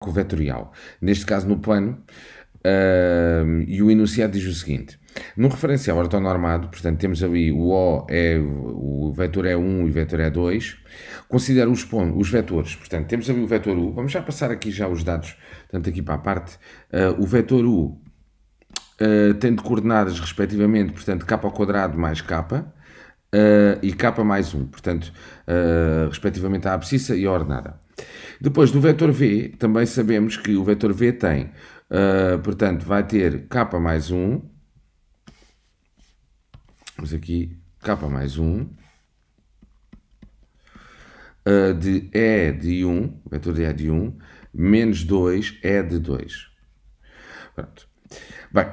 vetorial, neste caso no plano, e o enunciado diz o seguinte: no referencial ortonormado, portanto temos ali o vetor é 1 e o vetor é 2, considera os vetores, portanto temos ali o vetor u, vamos já passar aqui já os dados, portanto aqui para a parte, o vetor u tem de coordenadas respectivamente, portanto k ao quadrado mais k, e k mais 1, portanto, respectivamente a abscissa e a ordenada. Depois do vetor v, também sabemos que o vetor v tem, portanto, vai ter k mais 1, vamos aqui, k mais 1, de e de 1, o vetor de e de 1, menos 2, e de 2. Pronto. Bem,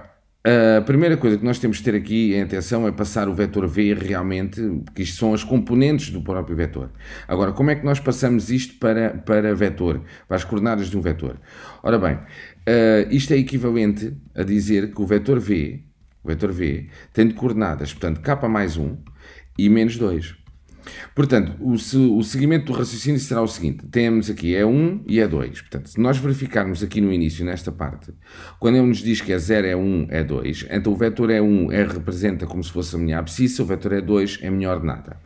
a primeira coisa que nós temos de ter aqui em atenção é passar o vetor v realmente, porque isto são as componentes do próprio vetor. Agora, como é que nós passamos isto para vetor, para as coordenadas de um vetor? Ora bem, isto é equivalente a dizer que o vetor v tem de coordenadas, portanto, k mais 1 e menos 2. Portanto, o seguimento do raciocínio será o seguinte: temos aqui E1 e E2. Portanto, se nós verificarmos aqui no início, nesta parte, quando ele nos diz que é 0, E1, E2, então o vetor E1 representa como se fosse a minha abscissa, o vetor E2 é a minha ordenada.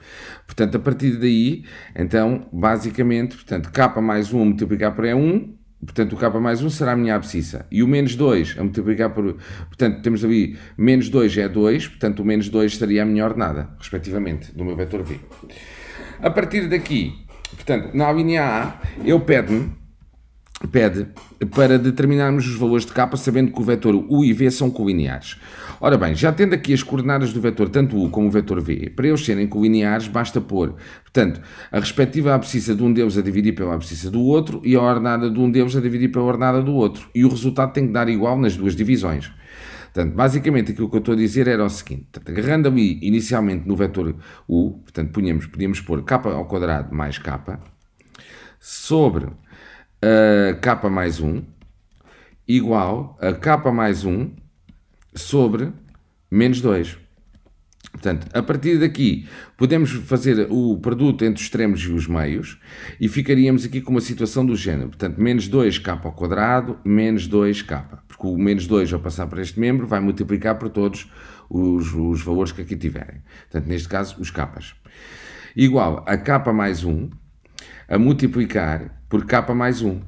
Portanto, a partir daí, então, basicamente, portanto, k mais 1 a multiplicar por E1, portanto, o k mais 1 será a minha abscissa. E o menos 2 a multiplicar por... Portanto, temos ali menos 2 é 2, portanto, o menos 2 seria a minha ordenada, respectivamente, do meu vetor v. A partir daqui, portanto, na linha A, ele pede para determinarmos os valores de k, sabendo que o vetor u e v são colineares. Ora bem, já tendo aqui as coordenadas do vetor, tanto u como o vetor v, para eles serem colineares, basta pôr, portanto, a respectiva abscissa de um deles a dividir pela abscissa do outro e a ordenada de um deles a dividir pela ordenada do outro. E o resultado tem que dar igual nas duas divisões. Portanto, basicamente aquilo que eu estou a dizer era o seguinte: portanto, agarrando ali inicialmente no vetor u, portanto, podíamos pôr k ao quadrado mais k sobre k mais 1 igual a k mais 1 sobre menos 2. Portanto, a partir daqui, podemos fazer o produto entre os extremos e os meios e ficaríamos aqui com uma situação do género. Portanto, menos 2k ao quadrado, menos 2k. Porque o menos 2, ao passar para este membro, vai multiplicar por todos os valores que aqui tiverem. Portanto, neste caso, os k's. Igual a k mais 1 a multiplicar por k mais 1.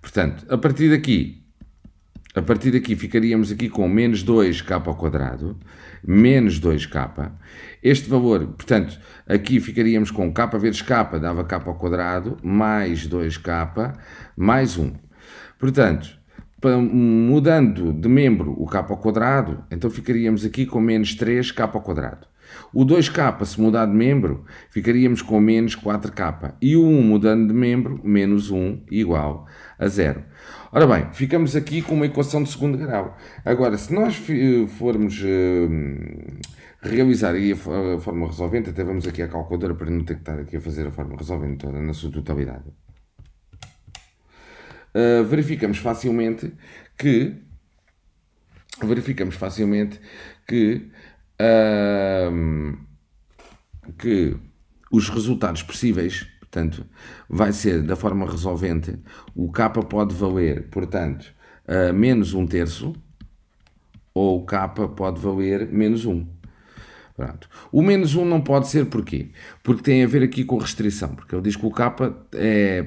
Portanto, a partir daqui ficaríamos aqui com menos 2k ao quadrado, menos 2k. Este valor, portanto, aqui ficaríamos com k vezes k, dava k ao quadrado, mais 2k, mais 1. Portanto, mudando de membro o k ao quadrado, então ficaríamos aqui com menos 3k ao quadrado. O 2k, se mudar de membro, ficaríamos com menos 4k. E o 1 mudando de membro, menos 1 igual a 0. Ora bem, ficamos aqui com uma equação de segundo grau. Agora, se nós formos realizar aí a forma resolvente, até vamos aqui à calculadora para não ter que estar aqui a fazer a forma resolvente toda na sua totalidade. Verificamos facilmente que os resultados possíveis, portanto, vai ser da forma resolvente, o k pode valer, portanto, menos 1/3, ou o k pode valer menos 1. Pronto. O menos 1 não pode ser porquê? Porque tem a ver aqui com restrição, porque ele diz que o k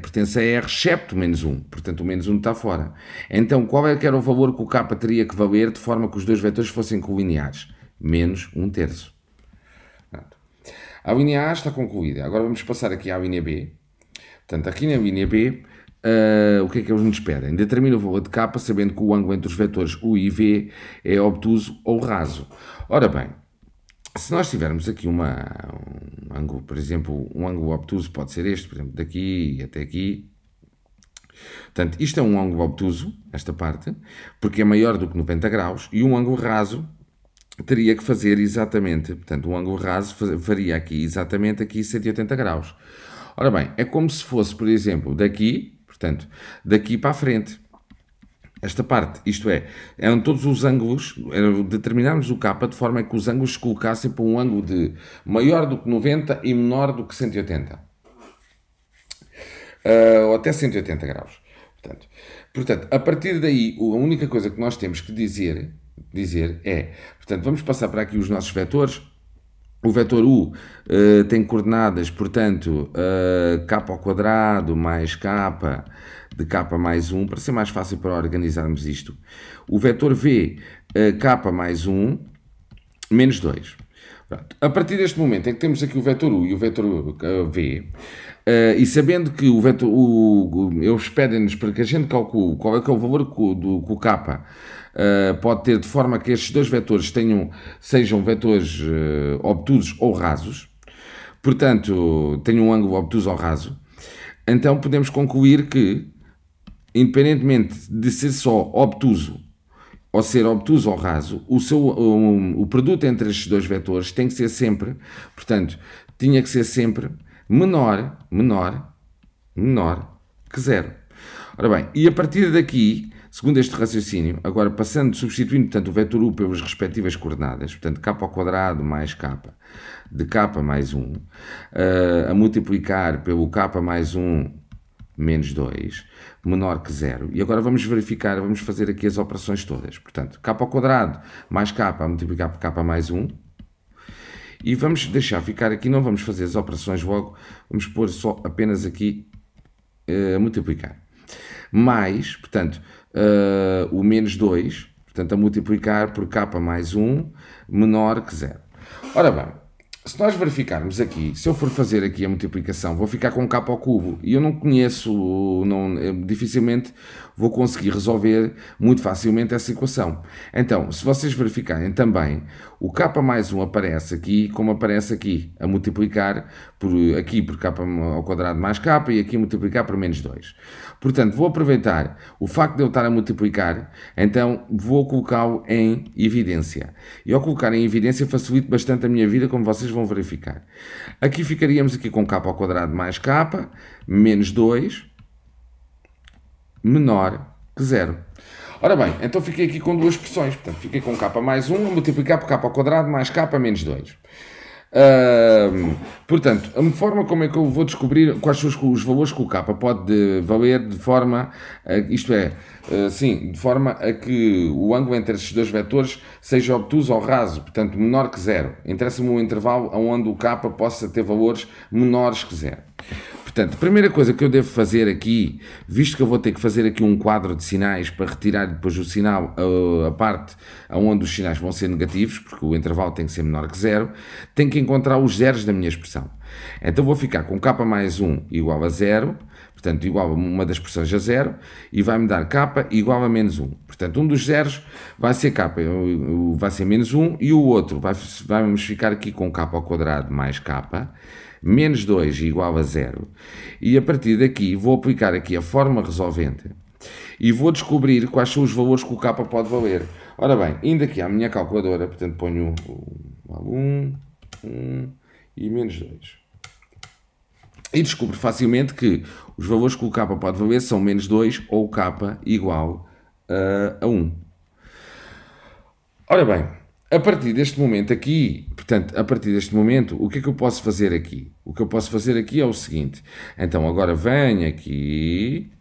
pertence a R excepto menos 1, portanto o menos 1 está fora. Então qual é que era o valor que o k teria que valer de forma que os dois vetores fossem colineares? Menos 1/3. Pronto. A linha A está concluída. Agora vamos passar aqui à linha B. Portanto, aqui na linha B, o que é que eles nos pedem? Determina o valor de k, sabendo que o ângulo entre os vetores u e v é obtuso ou raso. Ora bem, se nós tivermos aqui um ângulo, por exemplo, um ângulo obtuso pode ser este, por exemplo, daqui até aqui. Portanto, isto é um ângulo obtuso, esta parte, porque é maior do que 90 graus, e um ângulo raso teria que fazer exatamente, portanto, um ângulo raso faria aqui exatamente aqui 180 graus. Ora bem, é como se fosse, por exemplo, daqui, portanto, daqui para a frente. Esta parte, isto é, eram todos os ângulos, determinarmos o k de forma que os ângulos se colocassem para um ângulo de maior do que 90 e menor do que 180. Ou até 180 graus. Portanto, a partir daí, a única coisa que nós temos que dizer é, portanto, vamos passar para aqui os nossos vetores. O vetor u tem coordenadas, portanto, k ao quadrado mais k de k mais 1, para ser mais fácil para organizarmos isto. O vetor v, k mais 1, menos 2. Pronto. A partir deste momento em que temos aqui o vetor u e o vetor v, e sabendo que o vetor eles pedem-nos para que a gente calcule qual é que é o valor que o k pode ter, de forma que estes dois vetores sejam vetores obtusos ou rasos, portanto, tenham um ângulo obtuso ou raso, então podemos concluir que, independentemente de ser só obtuso ou ser obtuso ou raso, o produto entre estes dois vetores tem que ser sempre, portanto, tinha que ser sempre menor que zero. Ora bem, e a partir daqui, segundo este raciocínio, agora substituindo, portanto, o vetor u pelas respectivas coordenadas, portanto, k ao quadrado mais k de k mais 1, a multiplicar pelo k mais 1 menos 2, menor que 0. E agora vamos verificar, vamos fazer aqui as operações todas. Portanto, k ao quadrado mais k a multiplicar por k mais 1. E vamos deixar ficar aqui, não vamos fazer as operações logo, vamos pôr só apenas aqui a multiplicar. Mais, portanto, o menos 2, portanto, a multiplicar por k mais 1 menor que 0. Ora bem, se nós verificarmos aqui, se eu for fazer aqui a multiplicação, vou ficar com k ao cubo e eu não conheço, dificilmente vou conseguir resolver muito facilmente essa equação. Então, se vocês verificarem também, o k mais 1 aparece aqui como aparece aqui, a multiplicar por k ao quadrado mais k e aqui multiplicar por menos 2. Portanto, vou aproveitar o facto de eu estar a multiplicar, então vou colocá-lo em evidência. E ao colocar em evidência facilito bastante a minha vida, como vocês vão verificar. Aqui ficaríamos aqui com k ao quadrado mais k, menos 2, menor que 0. Ora bem, então fiquei aqui com duas expressões. Portanto, fiquei com k mais 1 a multiplicar por k ao quadrado mais k menos 2. Portanto, a forma como é que eu vou descobrir quais são os valores que o k pode valer de forma, isto é, sim, de forma a que o ângulo entre estes dois vetores seja obtuso ou raso, portanto menor que 0. Interessa-me um intervalo onde o k possa ter valores menores que 0. Portanto, a primeira coisa que eu devo fazer aqui, visto que eu vou ter que fazer aqui um quadro de sinais para retirar depois o sinal, a parte onde os sinais vão ser negativos, porque o intervalo tem que ser menor que 0, tenho que encontrar os zeros da minha expressão. Então vou ficar com k mais 1 igual a 0, portanto igual a uma das expressões a 0, e vai-me dar k igual a menos 1. Portanto, um dos zeros vai ser k, vai ser menos 1, e o outro vamos ficar aqui com k ao quadrado mais k, menos 2 igual a 0, e a partir daqui vou aplicar aqui a forma resolvente e vou descobrir quais são os valores que o k pode valer. Ora bem, indo aqui à minha calculadora, portanto ponho 1 e menos 2 e descubro facilmente que os valores que o k pode valer são menos 2 ou k igual a 1. Ora bem, a partir deste momento aqui, portanto, a partir deste momento, o que é que eu posso fazer aqui? O que eu posso fazer aqui é o seguinte. Então, agora venho aqui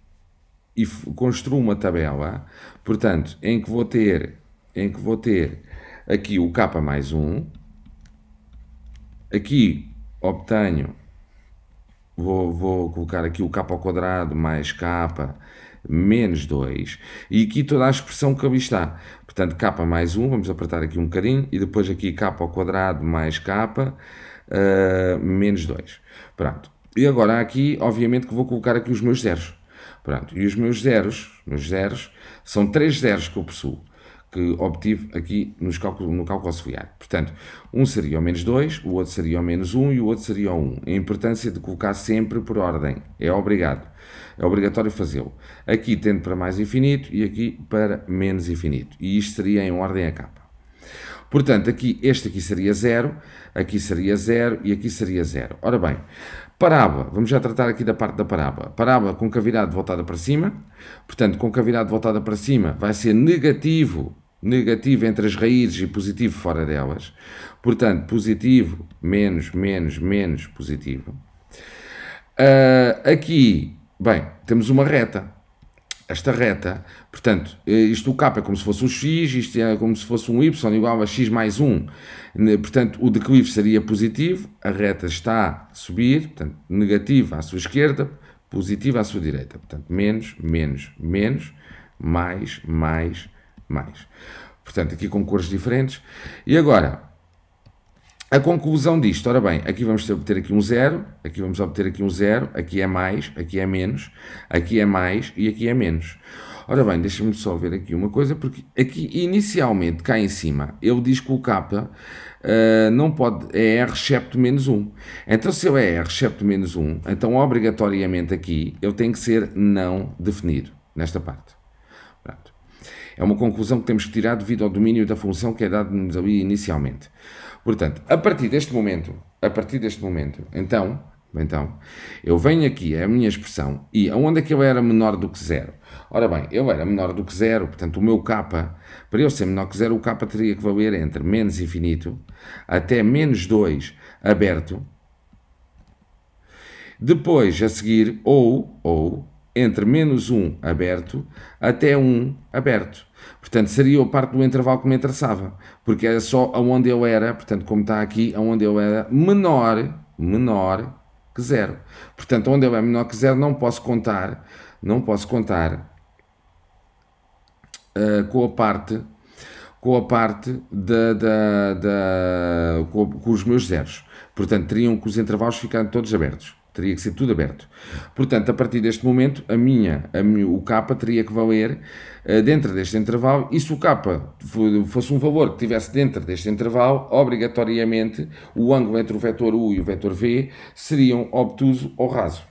e construo uma tabela, portanto, em que vou ter aqui o k mais 1. Aqui obtenho, vou colocar aqui o k ao quadrado mais k menos 2, e aqui toda a expressão que ali está. Portanto, k mais 1, vamos apertar aqui um bocadinho, e depois aqui k ao quadrado mais k menos 2. Pronto. E agora aqui, obviamente, que vou colocar aqui os meus zeros. Pronto. E os meus zeros são 3 zeros que eu possuo, que obtive aqui no cálculo auxiliar. Portanto, um seria o menos 2, o outro seria o menos 1 e o outro seria o 1. A importância de colocar sempre por ordem. É obrigatório fazê-lo. Aqui tendo para mais infinito e aqui para menos infinito. E isto seria em ordem a k. Portanto, este aqui seria 0, aqui seria 0 e aqui seria 0. Ora bem, parábola, vamos já tratar aqui da parte da parábola. Parábola com cavidade voltada para cima, portanto, com cavidade voltada para cima vai ser negativo entre as raízes e positivo fora delas. Portanto, positivo, menos, positivo. Aqui, bem, temos uma reta. esta reta, portanto, isto o k é como se fosse um x, isto é como se fosse um y igual a x mais 1. Portanto, o declive seria positivo, a reta está a subir, portanto, negativa à sua esquerda, positiva à sua direita. Portanto, menos, menos, menos, mais, mais, mais. Portanto, aqui com cores diferentes. E agora, a conclusão disto, ora bem, aqui vamos obter aqui um 0, aqui vamos obter aqui um 0, aqui é mais, aqui é menos, aqui é mais e aqui é menos. Ora bem, deixa-me só ver aqui uma coisa, porque aqui inicialmente, cá em cima, ele diz que o k não pode, é r excepto menos 1. Então se ele é r excepto menos 1, então obrigatoriamente aqui ele tem que ser não definido, nesta parte. Pronto. É uma conclusão que temos que tirar devido ao domínio da função que é dado-nos ali inicialmente. Portanto, a partir deste momento, então, eu venho aqui a minha expressão e aonde é que eu era menor do que 0? Ora bem, eu era menor do que 0, portanto o meu k, para eu ser menor que 0, o k teria que valer entre menos infinito até menos 2 aberto, depois a seguir ou entre menos 1 aberto até 1 aberto. Portanto, seria a parte do intervalo que me interessava, porque era só aonde eu era, portanto, como está aqui, aonde eu era menor que 0. Portanto, onde eu é menor que 0, não posso contar com a parte com os meus zeros. Portanto, teriam que os intervalos ficarem todos abertos. Teria que ser tudo aberto. Portanto, a partir deste momento, o k teria que valer dentro deste intervalo, e se o k fosse um valor que estivesse dentro deste intervalo, obrigatoriamente o ângulo entre o vetor u e o vetor v seriam obtuso ou raso.